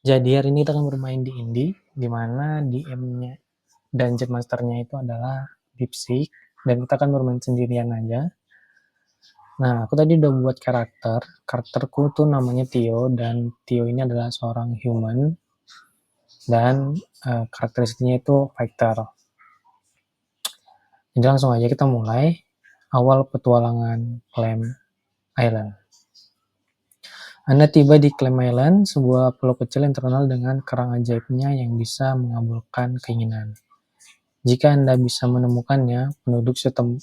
Jadi hari ini kita akan bermain di Indie, di mana DM-nya Dungeon Master-nya itu adalah Deepseek, dan kita akan bermain sendirian aja. Nah, aku tadi udah buat karakterku tuh namanya Tio, dan Tio ini adalah seorang human, dan karakteristiknya itu fighter. Jadi langsung aja kita mulai awal petualangan Clam Island. Anda tiba di Clam Island, sebuah pulau kecil yang terkenal dengan kerang ajaibnya yang bisa mengabulkan keinginan. Jika Anda bisa menemukannya, penduduk setempat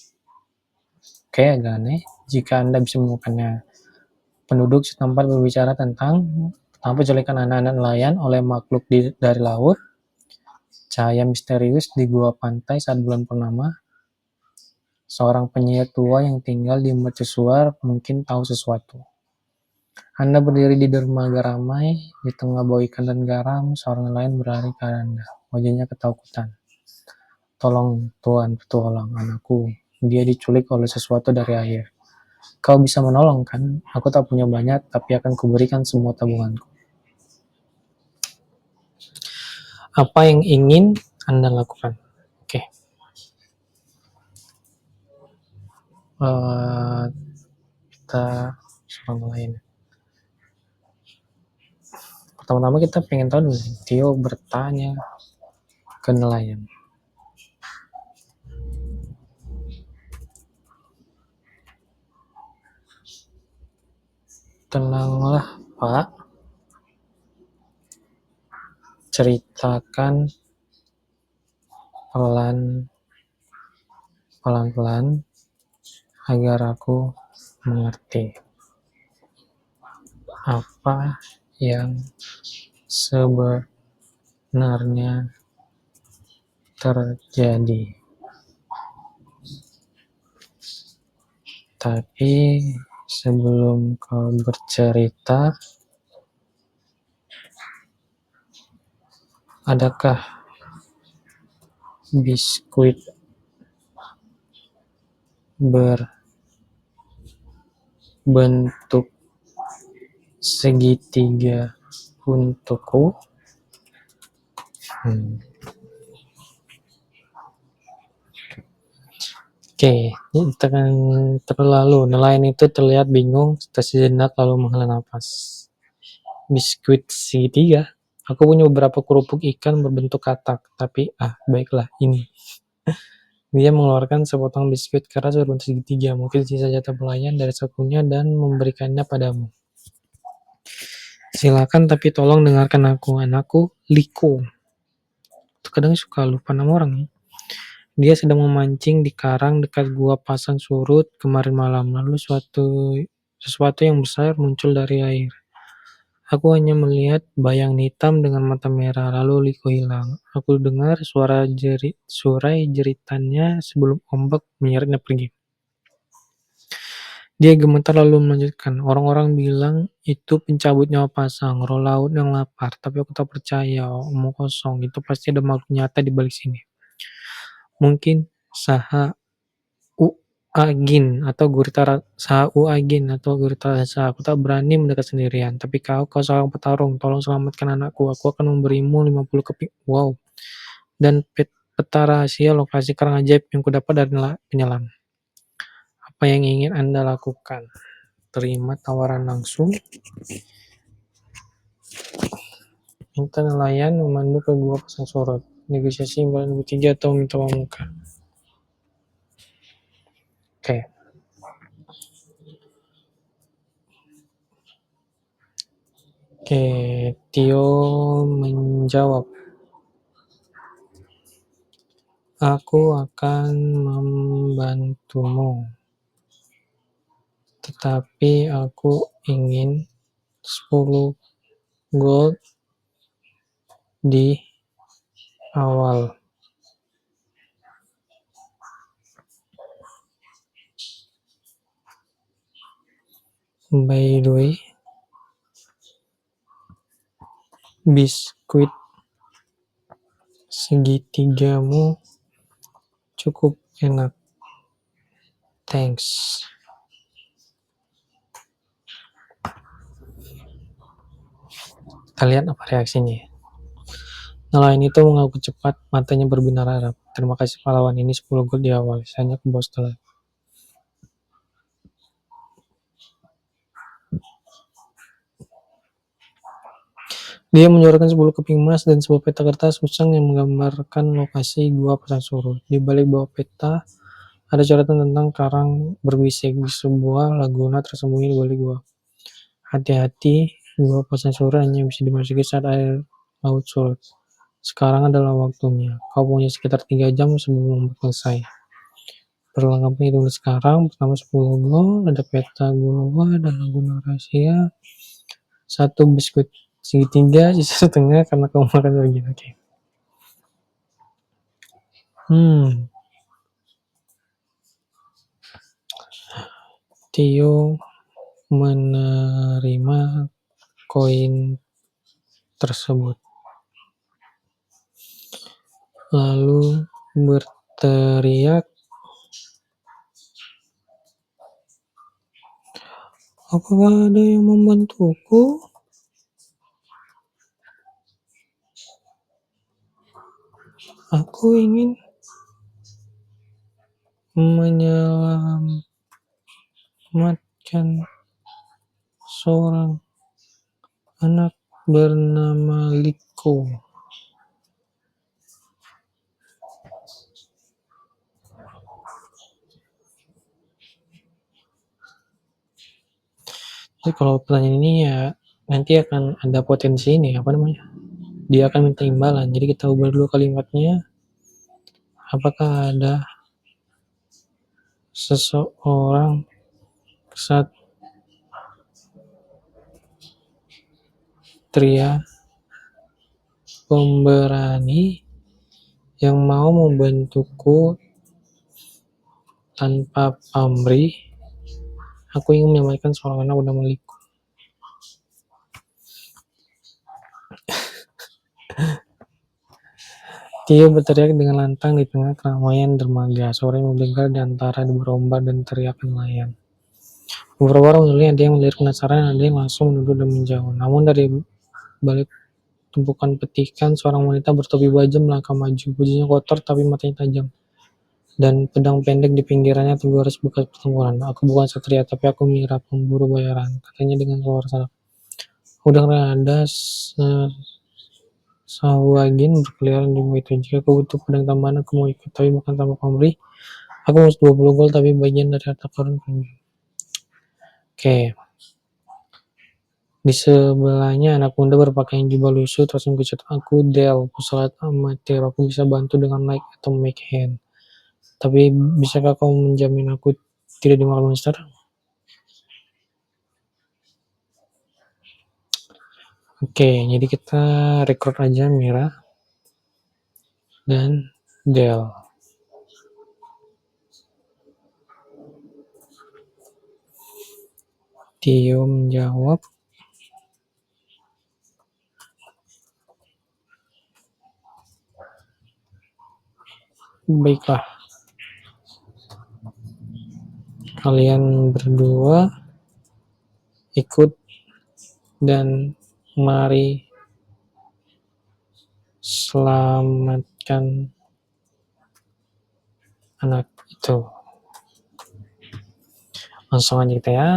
kayak agak aneh. Jika Anda bisa menemukannya, penduduk setempat berbicara tentang penculikan anak-anak nelayan oleh makhluk dari laut, cahaya misterius di gua pantai saat bulan purnama, seorang penyihir tua yang tinggal di mercusuar mungkin tahu sesuatu. Anda berdiri di dermaga ramai, di tengah bau ikan dan garam, seorang nelayan berlari ke Anda, wajahnya ketakutan. Tolong, Tuan petualang, anakku. Dia diculik oleh sesuatu dari air. Kau bisa menolong, kan? Aku tak punya banyak, tapi akan kuberikan semua tabunganku. Apa yang ingin Anda lakukan? Oke. Kita soal lain. Pertama-tama kita pengen tahu dulu, Tio bertanya ke nelayan. Tenanglah, Pak. Ceritakan pelan-pelan agar aku mengerti apa yang sebenarnya terjadi. Tapi sebelum kau bercerita, adakah biskuit berbentuk segitiga untukku? Oke, kita akan terlalu. Nelayan itu terlihat bingung, sejenak lalu menghela nafas. Biskuit segitiga? Aku punya beberapa kerupuk ikan berbentuk katak, tapi baiklah, ini. Dia mengeluarkan sepotong biskuit keras berbentuk segitiga, mungkin sisa jatah pelayan dari sakunya, dan memberikannya padamu. Silakan, tapi tolong dengarkan aku, anakku, Liko. Kadang suka lupa nama orang ya. Dia sedang memancing di karang dekat gua pasang surut kemarin malam. Lalu sesuatu yang besar muncul dari air. Aku hanya melihat bayang hitam dengan mata merah, lalu Liko hilang. Aku dengar surai jeritannya sebelum ombak menyeretnya pergi. Dia gemetar lalu melanjutkan, orang-orang bilang itu pencabut nyawa pasang, roh laut yang lapar, tapi aku tak percaya, omong kosong, itu pasti ada makhluk nyata di balik sini. Mungkin Saha Agin atau Gurita Rasa. Aku tak berani mendekat sendirian. Tapi kau seorang petarung. Tolong selamatkan anakku. Aku akan memberimu 50 keping. Wow. Dan peta rahasia lokasi kerang ajaib yang kudapat dari penyelam. Apa yang ingin Anda lakukan? Terima tawaran langsung. Minta nelayan memandu ke gua pasang surut. Negosiasi imbalan bertiga atau minta uang muka. Oke. Oke, Tio menjawab. Aku akan membantumu. Tetapi aku ingin 10 gold di awal. By the way, biskuit segitigamu cukup enak. Thanks. Kita lihat apa reaksinya. Nelayan itu mengaku cepat, matanya berbinar-binar. Terima kasih pahlawan, ini 10 gol di awal. Saya ke bos telah. Dia menjuarakan 10 keping emas dan sebuah peta kertas usang yang menggambarkan lokasi gua pasang surut. Di balik bawah peta ada catatan tentang karang berbisik di sebuah laguna tersembunyi di balik gua. Hati-hati, gua pasang surut hanya bisa dimasuki saat air laut surut. Sekarang adalah waktunya. Kau punya sekitar 3 jam sebelum selesai. Perlengkapan itu sekarang, pertama 10 gol, ada peta gua dan laguna rahasia, 1 biskuit segitiga, sisa setengah karena kamu makan lagi. Oke. Tio menerima koin tersebut, lalu berteriak, apakah ada yang membantuku? Aku ingin menyelamatkan seorang anak bernama Liko. Jadi kalau pertanyaan ini ya nanti akan ada potensi ini apa namanya? Dia akan minta imbalan. Jadi kita ubah dulu kalimatnya. Apakah ada seseorang ksatria pemberani yang mau membantuku tanpa pamrih? Aku ingin menyelamatkan seorang anak bernama Liko. Tio berteriak dengan lantang di tengah keramaian dermaga. Suara yang mendengar di antara berombak dan teriakan nelayan. Beberapa orang menurutnya ada yang melihat penasaran, ada yang langsung menunduk dan menjauh. Namun dari balik tumpukan petikan, seorang wanita bertopi baja melangkah maju. Bajunya kotor tapi matanya tajam, dan pedang pendek di pinggirannya tergores bekas pertempuran. Aku bukan satria, tapi aku Mira, pemburu bayaran, katanya dengan suara salah. Udah ada Sawagin berkeliaran di bawah itu. Jika kau butuh pedang tambahan, aku mau ikut, tapi bukan tanpa pamrih. Aku mau 20 gol, tapi bagian dari harta karun. Oke. Di sebelahnya anak muda berpakaian jubah lusuh terus mengecut. Aku Del, pesulap amatir. Aku bisa bantu dengan like atau make hand. Tapi bisakah kau menjamin aku tidak dimakan monster? Oke, jadi kita rekrut aja Mira dan Del. Tio menjawab, baiklah. Kalian berdua ikut dan mari selamatkan anak itu. Langsung aja kita ya.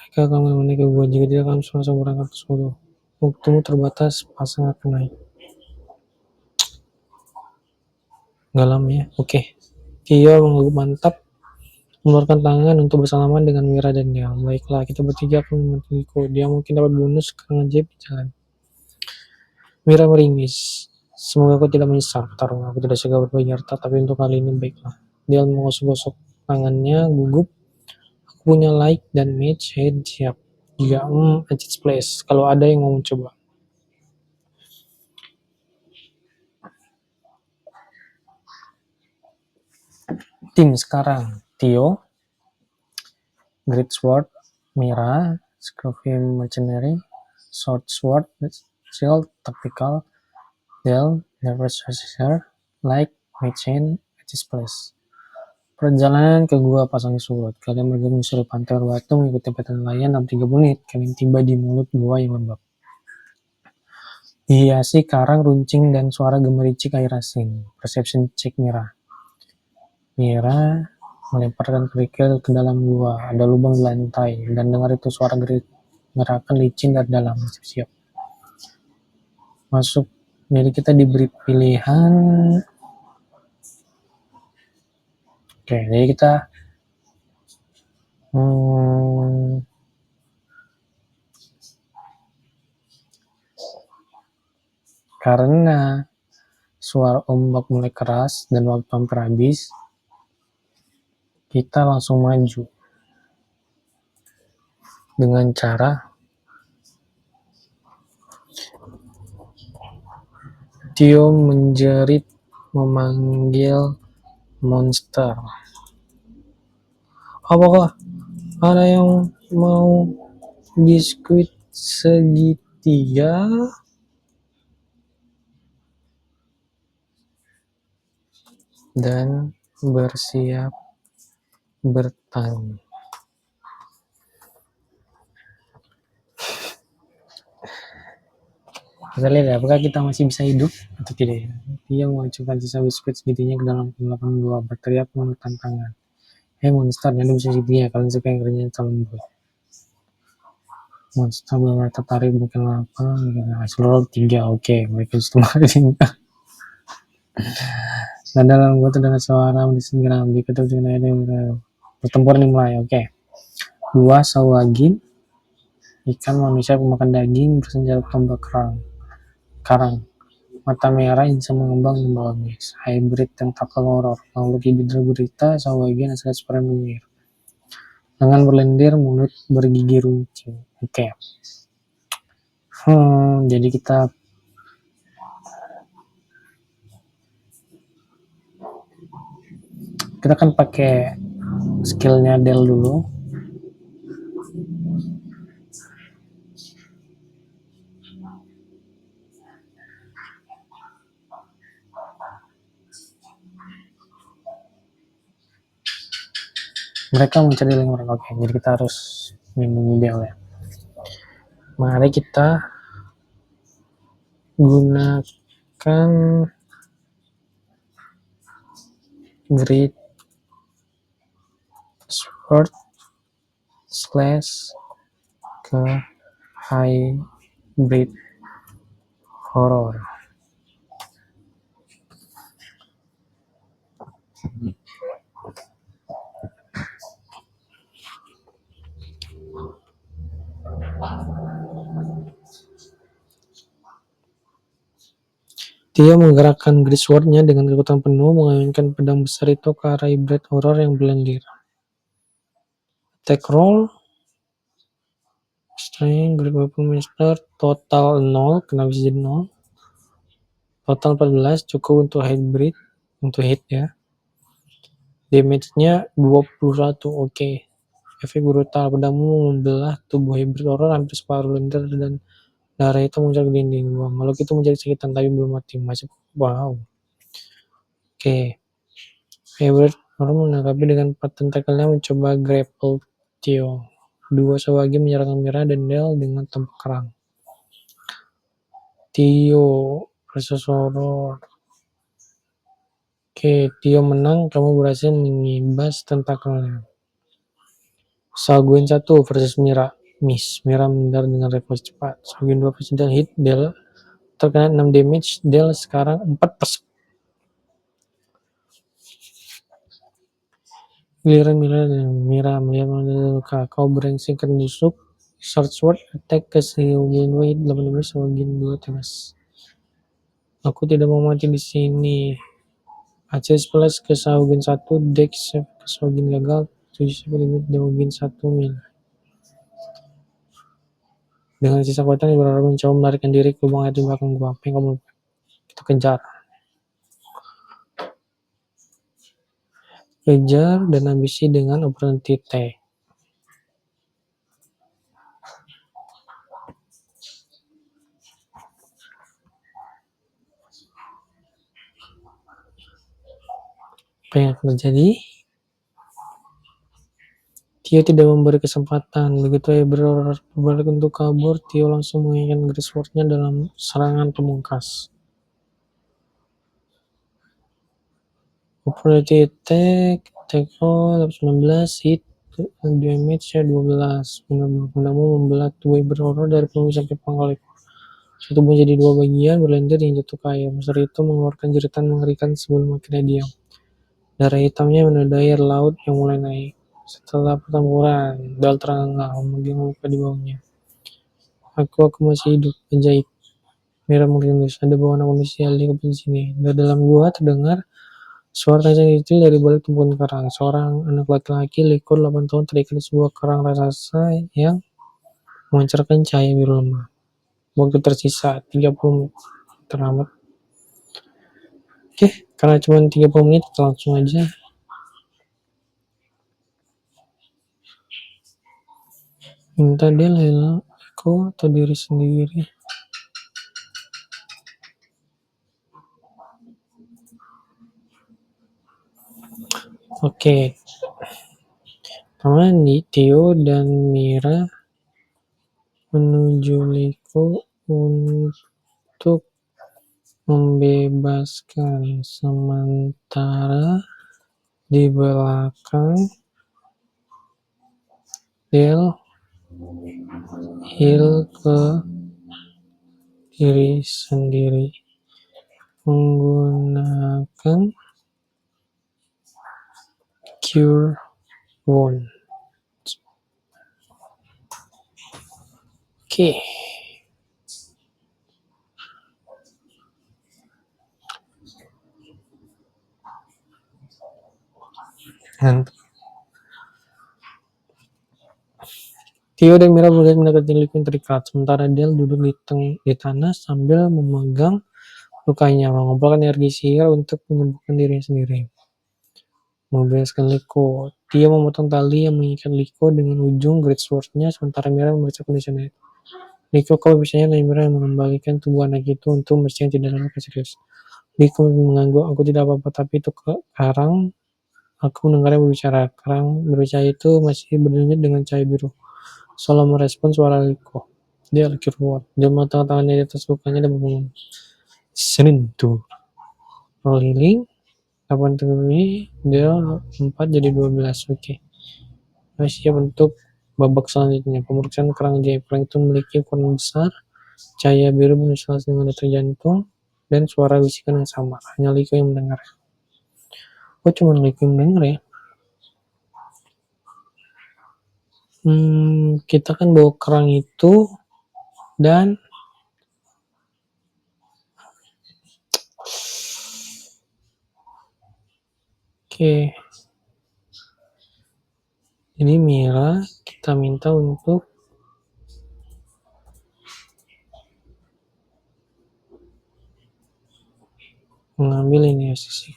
Jika kamu menemani gua, jika tidak kamu langsung berangkat ke Solo. Waktumu terbatas, pasang akan naik. Galam ya, oke. Tio mengangguk mantap, mengeluarkan tangan untuk bersalaman dengan Mira dan Del. Baiklah, kita bertiga akan membantuku. Dia mungkin dapat bonus karena ajaib di jalan. Mira meringis. Semoga aku tidak menyesal pertarungan. Aku tidak suka berbagi harta, tapi untuk kali ini baiklah. Dia menggosok-gosok tangannya, gugup. Aku punya like dan match head siap. Juga Agit's Place. Kalau ada yang mau mencoba. Tim sekarang. Tio, Great Sword, Mira, Scruffy Mercenary, Short Sword, Shield, Tactical, Del, Nervous Assessor, Like, Mage Hand, Acis Place. Perjalanan ke Gua Pasang Surut. Kalian berdua menyusuri pantai berbatu mengikuti peta nelayan dalam 30 menit. Kalian tiba di mulut gua yang lembab. Dihiasi karang runcing dan suara gemericik air asin. Perception check Mira. Mira melemparkan kerikil ke dalam gua. Ada lubang di lantai. Dan dengar itu suara gerakan licin dari dalam. Siap-siap. Masuk. Jadi kita diberi pilihan. Oke, jadi kita karena suara ombak mulai keras dan waktu hampir habis, kita langsung maju dengan cara Tio menjerit memanggil monster. Apakah ada yang mau biskuit segitiga? Dan bersiap bertanya. Kita lihat ya, apakah kita masih bisa hidup atau tidak. Dia mengacukan sisa biskuit segitinya ke dalam kegelapan gua, berteriak menurut tantangan. Hei monster, Anda bisa segitiga, kalian suka yang kerennya terlalu lembut. Monster benar tertarik, mungkin lapar. Seluruh 3, oke, mereka justru cinta. Dan dalam gua terdengar suara mendising geram, diketuk dengan air. Pertempuran dimulai, oke. 2 Sawagin, ikan manusia pemakan daging bersenjata tombak karang. Mata merah insang mengembang di bawah mix. Hybrid tentakel horror. Makhluk hibrid berita, Sawagin asal seperti menyihir. Tangan berlendir, mulut bergigi runcing. Oke. Jadi kita akan pakai skillnya Del dulu. Mereka mencari lingkungan. Oke, jadi kita harus melindungi Del ya. Mari kita gunakan Great Sword slash ke Hybrid Horror. Dia menggerakkan Great Sword-nya dengan kekuatan penuh, mengayunkan pedang besar itu ke arah Hybrid Horror yang berlendir. Attack roll. Strength, Great Weapon Master, total 0, kenapa bisa jadi 0? Total 14, cukup untuk hybrid, untuk hit ya. Damage-nya 21, oke. Efek brutal, pedangmu membelah tubuh hybrid horror hampir separuh lendir dan darah itu muncul ke dinding. Makhluk itu menjadi sakitan tapi belum mati. Masih wow. Oke. Hybrid horror menangkapi dengan 4 tentakelnya mencoba grapple Tio. 2 Sawagi menyerang Mira dan Del dengan tombak kerang. Tio versus horror. Oke, Tio menang, kamu berhasil mengibas tentakelnya. Sawagin 1 versus Mira. Miss. Mira menghindar dengan refleks cepat. Sawagin 2 versus Del hit. Del terkena 6 damage. Del sekarang 4%. Giliran Mira melihat luka. Kau brengsek menusuk. Short sword attack ke Sawagin 2 hit 8 damage. Sawagin 2 tewas. Aku tidak mau mati di sini. Acis Plus ke Sawagin 1, Dex save ke Sawagin gagal, 7 save limit Sawagin 1 mil. Dengan sisa kekuatan, Ibrahim mencoba melarikan diri ke lubang air di belakang gua. Apa yang kamu lakukan? Kita kejar dan habisi dengan opportunity attack. Apa yang akan terjadi? Tio tidak memberi kesempatan. Begitu ia berbalik untuk kabur, Tio langsung menginginkan Great Sword-nya dalam serangan pemungkas. Opportunity attack, tackle, 19, hit, damage-nya 12. Benda-benda membelah tubuh berhoror dari punggung sampai pangkal ekor. Satu tubuh jadi dua bagian, berlendir yang jatuh ke air. Monster itu mengeluarkan jeritan mengerikan sebelum akhirnya diam. Darah hitamnya menodai air laut yang mulai naik. Setelah pertempuran, Dal terengah memegang luka di bawahnya. Aku masih hidup, ajaib. Mira merindus, ada bawaan manusia lihat di sini. Dari dalam gua terdengar suara tangis kecil dari balik tumpukan karang. Seorang anak laki-laki Liko 8 tahun terikat di sebuah kerang raksasa yang memancarkan cahaya biru lemah. Waktu tersisa 30 menit. Teramat. Oke, karena cuma 30 menit, kita langsung aja. Minta dia Liko atau diri sendiri. Oke. Pertama, Tio dan Mira menuju Liko untuk membebaskan, sementara di belakang Del heal ke diri sendiri menggunakan Cure Wound. Oke. Tio dan Mira bergerak mendekati Liko yang terikat, sementara Del duduk di tanah sambil memegang lukanya, mengumpulkan energi sihir untuk menyembuhkan dirinya sendiri. Membebaskan Liko, Tio memotong tali yang mengikat Liko dengan ujung Great Sword-nya, sementara Mira memeriksa kondisinya. Liko, kau bisanya, dan Mira mengembalikan tubuh anak itu untuk membersihkan tidak ada luka serius. Liko mengangguk, aku tidak apa-apa, tapi itu karang. Aku mendengarnya berbicara. Kerang bercahaya itu masih berdenyut dengan cahaya biru. Seolah merespon suara Liko. Dia Cure Wound. Dia meletakkan tangannya di atas lukanya dan bangun. Sentuh. Roll healing. 8 ini dia 4 jadi 12. Oke. Nah, siap untuk babak selanjutnya. Pemeriksaan kerang ajaib. Kerang itu memiliki ukuran besar, cahaya biru menyesuaikan dengan detak jantung, dan suara bisikan yang sama. Hanya Liko yang mendengar. Oh, cuma Liko yang mendengar ya? Kita kan bawa kerang itu dan oke. Jadi Mira kita minta untuk mengambil ini ya sisi.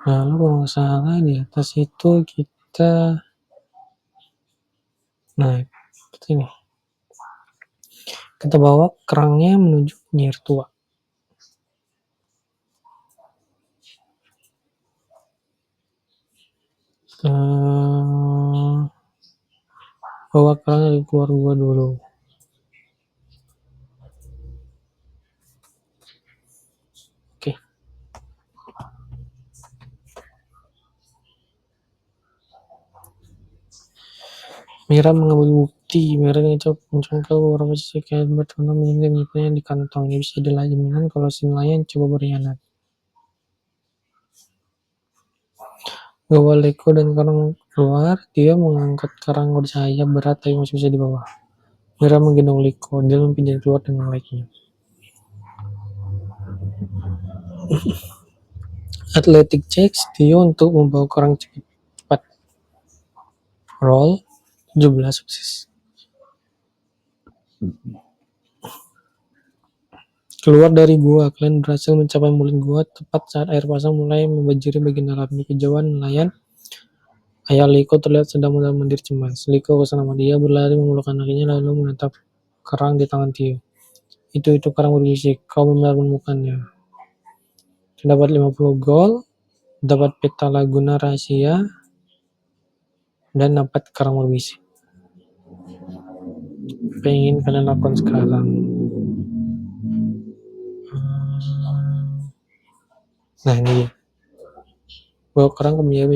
Lalu kalau nggak salah di atas itu kita seperti ini. Kita bawa kerangnya menuju penyihir tua. Bawa kerangnya dari keluar gua dulu. Oke. Mira mengambil bukti. Mira mencoba mencongkel beberapa sisi kain bertanda menyimpannya di kantong. Ini bisa adalah jaminan kalau si nelayan coba berkhianat. Bawa Liko dan kerang keluar, dia mengangkat kerang bercahaya berat tapi masih bisa dibawa. Mira menggendong Liko, dia mempindah keluar dengan baiknya. Athletic checks Tio untuk membawa kerang cepat. Roll 17 sukses. Keluar dari gua, kalian berhasil mencapai mulut gua tepat saat air pasang mulai membanjiri bagian dalamnya. Kejauhan nelayan Ayah Liko terlihat sedang mondar-mandir cemas. Liko bersama dia berlari memeluk anaknya lalu menatap kerang di tangan Tio. Itu kerang berbisik. Kau benar menemukannya. Terdapat 50 gol, dapat peta laguna rahasia, dan dapat kerang berbisik. Apa yang ingin kalian lakukan sekarang? Nah ini dia. Bawa kerang ke meja